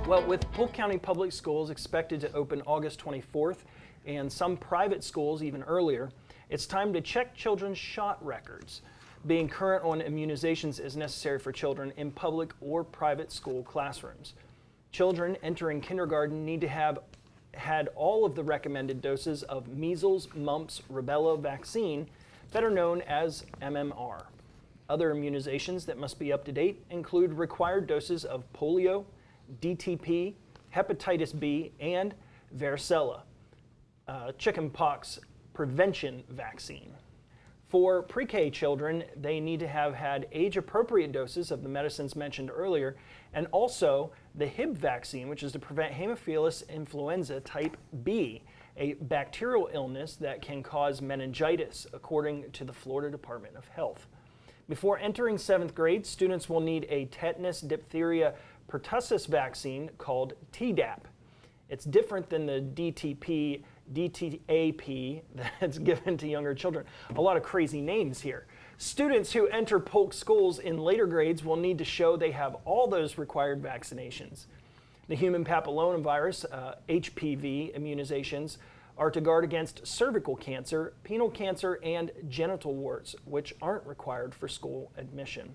Well, with Polk County Public Schools expected to open August 24th and some private schools even earlier, it's time to check children's shot records. Being current on immunizations is necessary for children in public or private school classrooms. Children entering kindergarten need to have had all of the recommended doses of measles, mumps, rubella vaccine, better known as MMR. Other immunizations that must be up to date include required doses of polio, DTP, hepatitis B, and varicella, chickenpox prevention vaccine. For pre-K children, they need to have had age-appropriate doses of the medicines mentioned earlier, and also the Hib vaccine, which is to prevent Haemophilus influenza type B, a bacterial illness that can cause meningitis, according to the Florida Department of Health. Before entering 7th grade, students will need a tetanus, diphtheria, pertussis vaccine called Tdap. It's different than the DTP, DTAP that's given to younger children. A lot of crazy names here. Students who enter Polk schools in later grades will need to show they have all those required vaccinations. The human papillomavirus, HPV immunizations, are to guard against cervical cancer, penile cancer, and genital warts, which aren't required for school admission.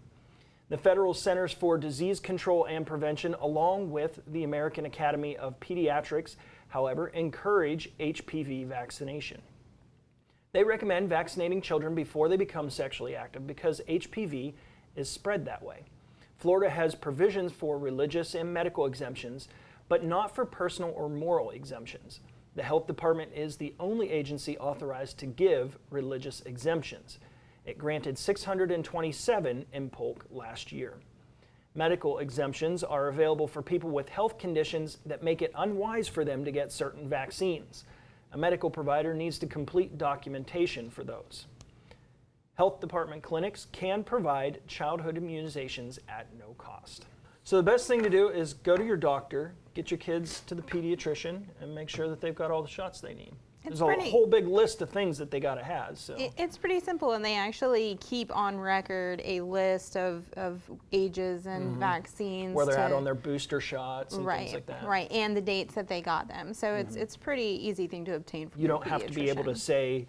The Federal Centers for Disease Control and Prevention, along with the American Academy of Pediatrics, however, encourage HPV vaccination. They recommend vaccinating children before they become sexually active because HPV is spread that way. Florida has provisions for religious and medical exemptions, but not for personal or moral exemptions. The Health Department is the only agency authorized to give religious exemptions. It granted 627 in Polk last year. Medical exemptions are available for people with health conditions that make it unwise for them to get certain vaccines. A medical provider needs to complete documentation for those. Health department clinics can provide childhood immunizations at no cost. So the best thing to do is go to your doctor, get your kids to the pediatrician, and make sure that they've got all the shots they need. There's a whole big list of things that they got to have. So it's pretty simple, and they actually keep on record a list of ages and vaccines. Where they're at on their booster shots and things like that. Right, and the dates that they got them. So it's pretty easy thing to obtain from You don't have to be able to say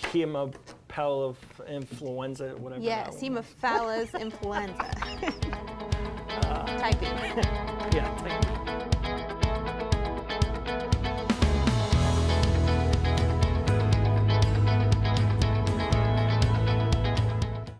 Haemophilus influenza, whatever. Yes, Haemophilus influenza. Typing. Yeah, typing.